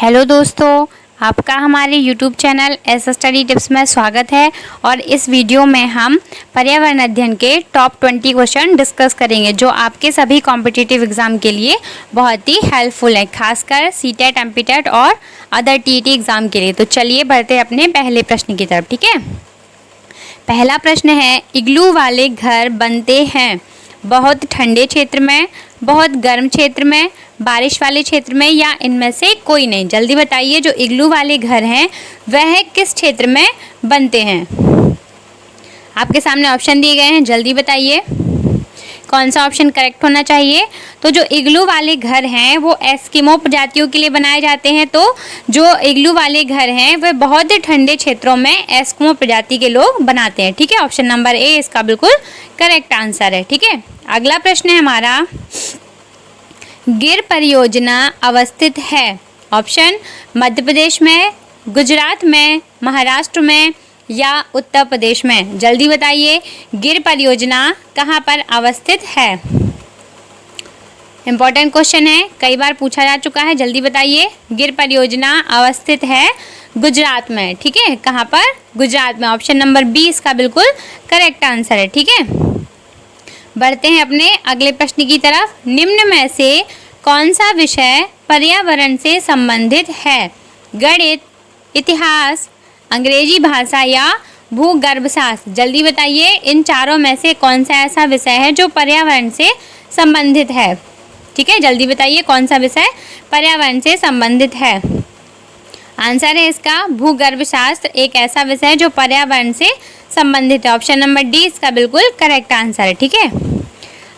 Hello दोस्तों, आपका हमारे YouTube channel S study tips में स्वागत है। और इस वीडियो में हम पर्यावरण अध्ययन के टॉप 20 क्वेश्चन डिस्कस करेंगे जो आपके सभी कॉम्पिटिटिव एग्जाम के लिए बहुत ही हेल्पफुल है, खासकर सीटेट, एमपीटेट और अदर टीईटी एग्जाम के लिए। तो चलिए बढ़ते हैं अपने पहले प्रश्न की तरफ। ठीक है, पहला प्रश्न है, इग्लू वाले घर बनते हैं बहुत ठंडे क्षेत्र में, बहुत गर्म क्षेत्र में, बारिश वाले क्षेत्र में या इनमें से कोई नहीं। जल्दी बताइए, जो इग्लू वाले घर हैं वह किस क्षेत्र में बनते हैं। आपके सामने ऑप्शन दिए गए हैं, जल्दी बताइए कौन सा ऑप्शन करेक्ट होना चाहिए। तो जो इग्लू वाले घर हैं वो एस्किमो प्रजातियों के लिए बनाए जाते हैं। तो जो इग्लू वाले घर हैं वह बहुत ही ठंडे क्षेत्रों में एस्किमो प्रजाति के लोग बनाते हैं। ठीक है, ऑप्शन नंबर ए इसका बिल्कुल करेक्ट आंसर है। ठीक है, अगला प्रश्न है हमारा, गिर परियोजना अवस्थित है। ऑप्शन मध्य प्रदेश में, गुजरात में, महाराष्ट्र में या उत्तर प्रदेश में। जल्दी बताइए, गिर परियोजना कहाँ पर अवस्थित है। इम्पोर्टेंट क्वेश्चन है, कई बार पूछा जा चुका है। जल्दी बताइए, गिर परियोजना अवस्थित है गुजरात में। ठीक है, कहाँ पर? गुजरात में। ऑप्शन नंबर बी इसका बिल्कुल करेक्ट आंसर है। ठीक है, बढ़ते हैं अपने अगले प्रश्न की तरफ। निम्न में से कौन सा विषय पर्यावरण से संबंधित है? गणित, इतिहास, अंग्रेजी भाषा या भूगर्भशास्त्र। जल्दी बताइए, इन चारों में से कौन सा ऐसा विषय है जो पर्यावरण से संबंधित है। ठीक है, जल्दी बताइए कौन सा विषय पर्यावरण से संबंधित है। आंसर है इसका भूगर्भशास्त्र, एक ऐसा विषय है जो पर्यावरण से संबंधित है। ऑप्शन नंबर डी इसका बिल्कुल करेक्ट आंसर है। ठीक है,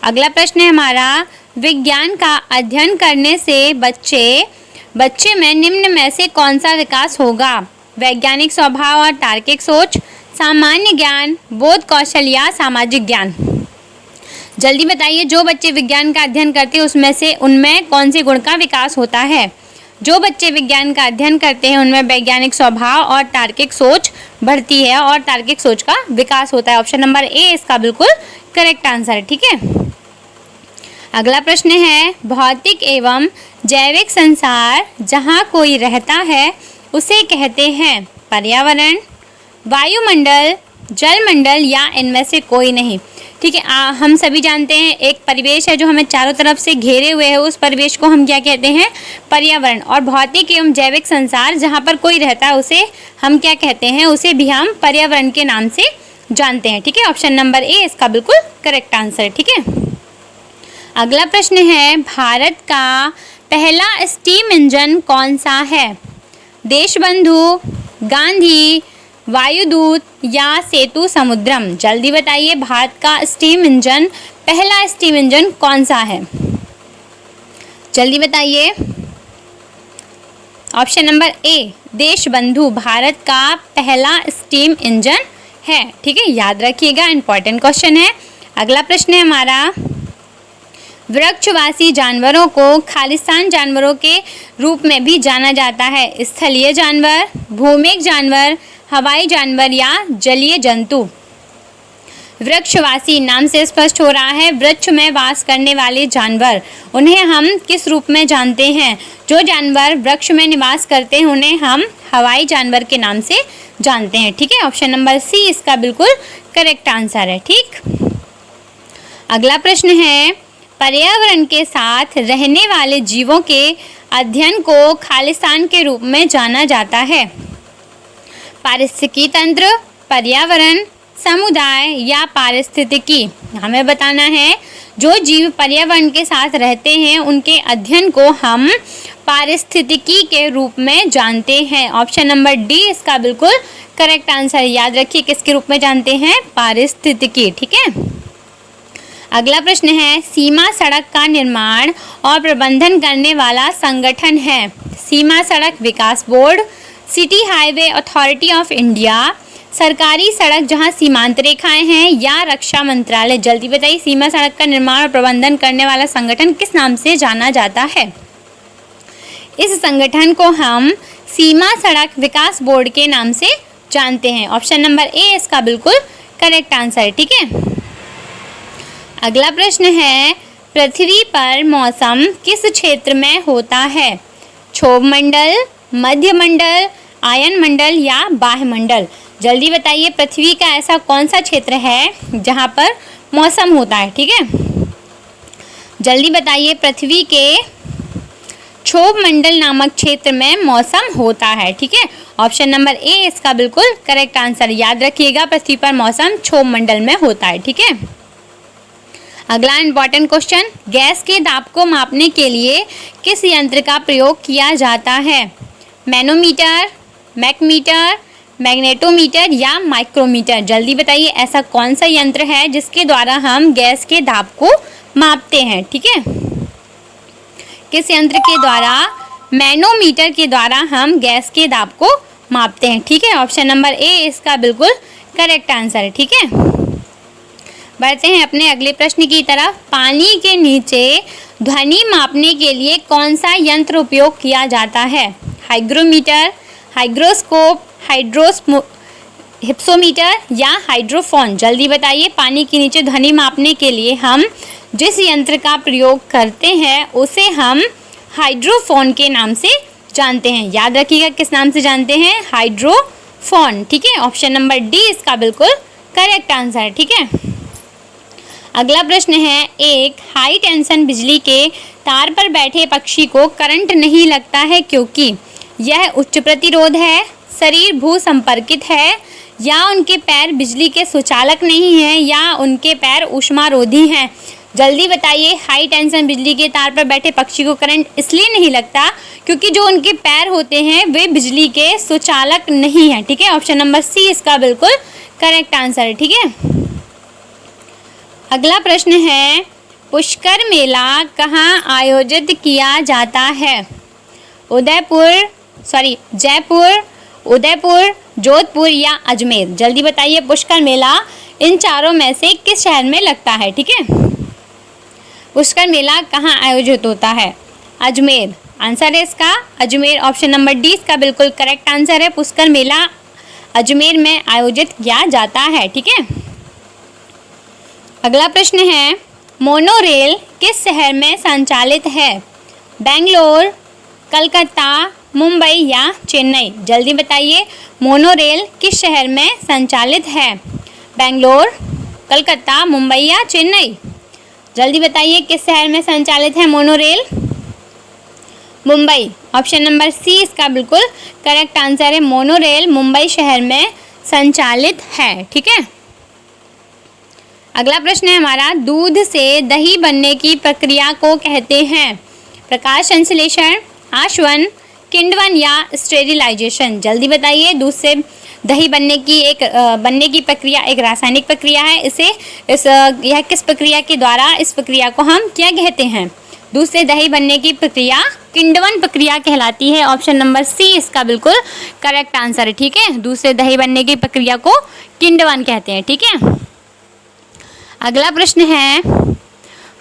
अगला प्रश्न है हमारा, विज्ञान का अध्ययन करने से बच्चे में निम्न में से कौन सा विकास होगा? वैज्ञानिक स्वभाव और तार्किक सोच, सामान्य ज्ञान, बोध कौशल या सामाजिक ज्ञान। जल्दी बताइए, जो बच्चे विज्ञान का अध्ययन करते हैं उसमें से उनमें कौन से गुण का विकास होता है? जो बच्चे विज्ञान का अध्ययन करते हैं उनमें वैज्ञानिक स्वभाव और तार्किक सोच बढ़ती है और तार्किक सोच का विकास होता है। ऑप्शन नंबर ए इसका बिल्कुल करेक्ट आंसर है। ठीक है, अगला प्रश्न है, भौतिक एवं जैविक संसार जहाँ कोई रहता है उसे कहते हैं पर्यावरण, वायुमंडल, जलमंडल या इनमें से कोई नहीं। ठीक है, हम सभी जानते हैं एक परिवेश है जो हमें चारों तरफ से घेरे हुए है, उस परिवेश को हम क्या कहते हैं? पर्यावरण। और भौतिक एवं जैविक संसार जहाँ पर कोई रहता है उसे हम क्या कहते हैं? उसे भी हम पर्यावरण के नाम से जानते हैं। ठीक है, ऑप्शन नंबर ए इसका बिल्कुल करेक्ट आंसर है। ठीक है, अगला प्रश्न है, भारत का पहला स्टीम इंजन कौन सा है? देशबंधु, गांधी, वायुदूत या सेतु समुद्रम। जल्दी बताइए, भारत का पहला स्टीम इंजन कौन सा है? जल्दी बताइए। Option number A Deshbandhu Bharat का पहला स्टीम इंजन है। ठीक है, याद रखिएगा, इंपॉर्टेंट क्वेश्चन है। अगला प्रश्न है हमारा, वृक्षवासी जानवरों को खालिस्तान जानवरों के रूप में भी जाना जाता है। स्थलीय जानवर, भूमिक जानवर, हवाई जानवर या जलीय जंतु। वृक्षवासी नाम से स्पष्ट हो रहा है, वृक्ष में वास करने वाले जानवर, उन्हें हम किस रूप में जानते हैं? जो जानवर वृक्ष में निवास करते हैं उन्हें हम हवाई जानवर के नाम से जानते हैं। ठीक है, ऑप्शन नंबर सी इसका बिल्कुल करेक्ट आंसर है। ठीक, अगला प्रश्न है, पर्यावरण के साथ रहने वाले जीवों के अध्ययन को खालिस्तान के रूप में जाना जाता है। पारिस्थितिकी तंत्र, पर्यावरण, समुदाय या पारिस्थितिकी। हमें बताना है, जो जीव पर्यावरण के साथ रहते हैं उनके अध्ययन को हम पारिस्थितिकी के रूप में जानते हैं। ऑप्शन नंबर डी इसका बिल्कुल करेक्ट आंसर। याद रखिए, किसके रूप में जानते हैं? पारिस्थितिकी। ठीक है, अगला प्रश्न है, सीमा सड़क का निर्माण और प्रबंधन करने वाला संगठन है? सीमा सड़क विकास board, city highway authority of India, सरकारी सड़क जहां सीमांत रेखाएं हैं या रक्षा मंत्रालय। जल्दी बताइए, सीमा सड़क का निर्माण और प्रबंधन करने वाला संगठन किस नाम से जाना जाता है? इस संगठन को हम सीमा सड़क विकास बोर्ड के नाम से जानते हैं। ऑप्शन नंबर ए इसका बिल्कुल करेक्ट आंसर है। ठीक है, अगला प्रश्न है, पृथ्वी पर मौसम किस क्षेत्र में होता है? क्षोभ मंडल, मध्य मंडल, आयन मंडल या बाह्य मंडल? जल्दी बताइए, पृथ्वी का ऐसा कौन सा क्षेत्र है जहाँ पर मौसम होता है? ठीक है, जल्दी बताइए, पृथ्वी के क्षोभ मंडल नामक क्षेत्र में मौसम होता है। ठीक है, ऑप्शन नंबर ए इसका बिल्कुल करेक्ट आंसर। याद रखिएगा, पृथ्वी पर मौसम क्षोभ मंडल में होता है। ठीक है, अगला इंपॉर्टेंट क्वेश्चन, गैस के दाब को मापने के लिए किस यंत्र का प्रयोग किया जाता है? मैनोमीटर, मैकमीटर, मैग्नेटोमीटर या माइक्रोमीटर? जल्दी बताइए, ऐसा कौन सा यंत्र है जिसके द्वारा हम गैस के दाब को मापते हैं? ठीक है, किस यंत्र के द्वारा? मैनोमीटर के द्वारा हम गैस के दाब को मापते हैं। ठीक है, ऑप्शन नंबर ए इसका बिल्कुल करेक्ट आंसर है। ठीक है, बढ़ते हैं अपने अगले प्रश्न की तरफ। पानी के नीचे ध्वनि मापने के लिए कौन सा यंत्र उपयोग किया जाता है? हाइग्रोमीटर, हाइग्रोस्कोप, हिप्सोमीटर या हाइड्रोफोन? जल्दी बताइए, पानी के नीचे ध्वनि मापने के लिए हम जिस यंत्र का प्रयोग करते हैं उसे हम हाइड्रोफोन के नाम से जानते हैं। याद रखिएगा, किस नाम से जानते हैं? हाइड्रोफोन। ठीक है, ऑप्शन नंबर डी इसका बिल्कुल करेक्ट आंसर है। ठीक है, अगला प्रश्न है, एक हाई टेंशन बिजली के तार पर बैठे पक्षी को करंट नहीं लगता है क्योंकि यह उच्च प्रतिरोध है, शरीर भू संपर्कित है, या उनके पैर बिजली के सुचालक नहीं हैं, या उनके पैर ऊष्मारोधी हैं? जल्दी बताइए, हाई टेंशन बिजली के तार पर बैठे पक्षी को करंट इसलिए नहीं लगता क्योंकि जो उनके पैर होते हैं वे बिजली के सुचालक नहीं हैं। ठीक है, ऑप्शन नंबर सी इसका बिल्कुल करेक्ट आंसर है। ठीक है, अगला प्रश्न है, पुष्कर मेला कहाँ आयोजित किया जाता है? जयपुर, उदयपुर, जोधपुर या अजमेर? जल्दी बताइए, पुष्कर मेला इन चारों में से किस शहर में लगता है? ठीक है, पुष्कर मेला कहाँ आयोजित होता है? अजमेर आंसर है इसका, अजमेर। ऑप्शन नंबर डी इसका बिल्कुल करेक्ट आंसर है, पुष्कर मेला अजमेर में आयोजित किया जाता है। ठीक है, अगला प्रश्न है, मोनोरेल किस शहर में संचालित है? बेंगलोर, कलकत्ता, मुंबई या चेन्नई? जल्दी बताइए, मोनोरेल किस शहर में संचालित है? बेंगलोर, कलकत्ता, मुंबई या चेन्नई? जल्दी बताइए, किस शहर में संचालित है monorail? Mumbai. Option number C इसका बिल्कुल करेक्ट आंसर है, मोनोरेल मुंबई शहर में संचालित है। ठीक है, अगला प्रश्न है हमारा, दूध से दही बनने की प्रक्रिया को कहते हैं? प्रकाश संश्लेषण, आशवन, किण्वन या स्टेरिलाइजेशन? जल्दी बताइए, दूध से दही बनने की प्रक्रिया एक रासायनिक प्रक्रिया है। यह किस प्रक्रिया के द्वारा, इस प्रक्रिया को हम क्या कहते हैं? दूध से दही बनने की प्रक्रिया किण्वन प्रक्रिया कहलाती है। ऑप्शन नंबर सी इसका बिल्कुल करेक्ट आंसर है। ठीक है, दूध से दही बनने की प्रक्रिया को किण्वन कहते हैं। ठीक है, अगला प्रश्न है,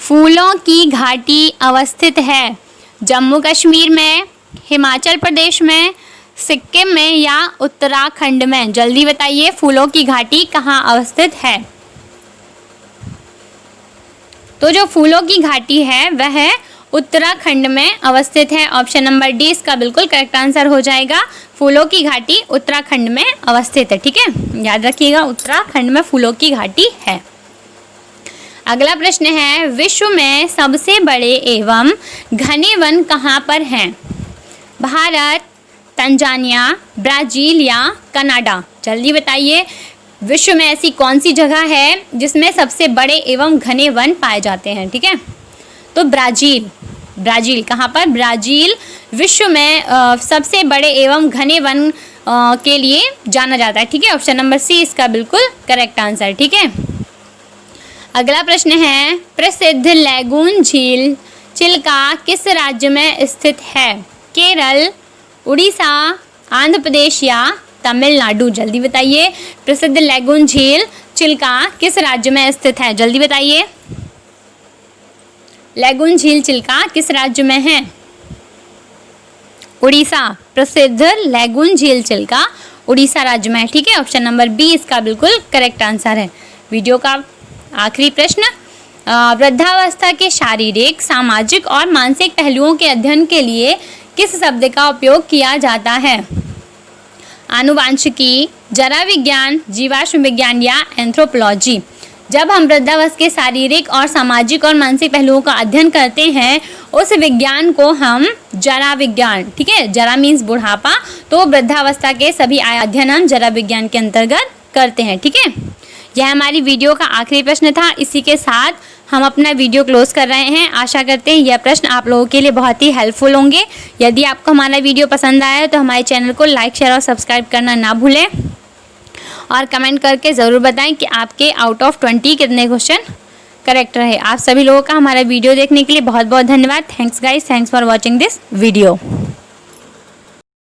फूलों की घाटी अवस्थित है जम्मू कश्मीर में, हिमाचल प्रदेश में, सिक्किम में या उत्तराखंड में? जल्दी बताइए, फूलों की घाटी कहाँ अवस्थित है? तो जो फूलों की घाटी है वह उत्तराखंड में अवस्थित है। ऑप्शन नंबर डी इसका बिल्कुल करेक्ट आंसर हो जाएगा, फूलों की घाटी उत्तराखंड में अवस्थित है। ठीक है, याद रखिएगा, उत्तराखंड में फूलों की घाटी है। अगला प्रश्न है, विश्व में सबसे बड़े एवं घने वन कहाँ पर हैं? भारत, तंजानिया, ब्राज़ील या कनाडा? जल्दी बताइए, विश्व में ऐसी कौन सी जगह है जिसमें सबसे बड़े एवं घने वन पाए जाते हैं? ठीक है, तो ब्राज़ील कहाँ पर? ब्राज़ील विश्व में सबसे बड़े एवं घने वन के लिए जाना जाता है। ठीक है, ऑप्शन नंबर सी इसका बिल्कुल करेक्ट आंसर। ठीक है, अगला प्रश्न है, प्रसिद्ध लैगून झील चिल्का किस राज्य में स्थित है? केरल, उड़ीसा, आंध्र प्रदेश या तमिलनाडु? जल्दी बताइए, प्रसिद्ध लैगून झील चिल्का किस राज्य में स्थित है? जल्दी बताइए, लैगून झील चिल्का किस राज्य में है? उड़ीसा। प्रसिद्ध लैगून झील चिल्का उड़ीसा राज्य में है। ठीक है, ऑप्शन नंबर बी इसका बिल्कुल करेक्ट आंसर है। वीडियो का आखिरी प्रश्न, वृद्धावस्था के शारीरिक, सामाजिक और मानसिक पहलुओं के अध्ययन के लिए किस शब्द का उपयोग किया जाता है? आनुवांशिकी, जरा विज्ञान, जीवाश्म विज्ञान या एंथ्रोपोलॉजी। जब हम वृद्धावस्था के शारीरिक और सामाजिक और मानसिक पहलुओं का अध्ययन करते हैं उस विज्ञान को हम जरा विज्ञान, ठीक है, जरा मीन्स बुढ़ापा, तो वृद्धावस्था के सभी अध्ययन हम जरा विज्ञान के अंतर्गत करते हैं। ठीक है, यह हमारी वीडियो का आखिरी प्रश्न था। इसी के साथ हम अपना वीडियो क्लोज कर रहे हैं। आशा करते हैं यह प्रश्न आप लोगों के लिए बहुत ही हेल्पफुल होंगे। यदि आपको हमारा वीडियो पसंद आया तो हमारे चैनल को लाइक, शेयर और सब्सक्राइब करना ना भूलें और कमेंट करके ज़रूर बताएं कि आपके आउट ऑफ 20 कितने क्वेश्चन करेक्ट रहे। आप सभी लोगों का हमारा वीडियो देखने के लिए बहुत बहुत धन्यवाद। Thanks guys, thanks for watching this video.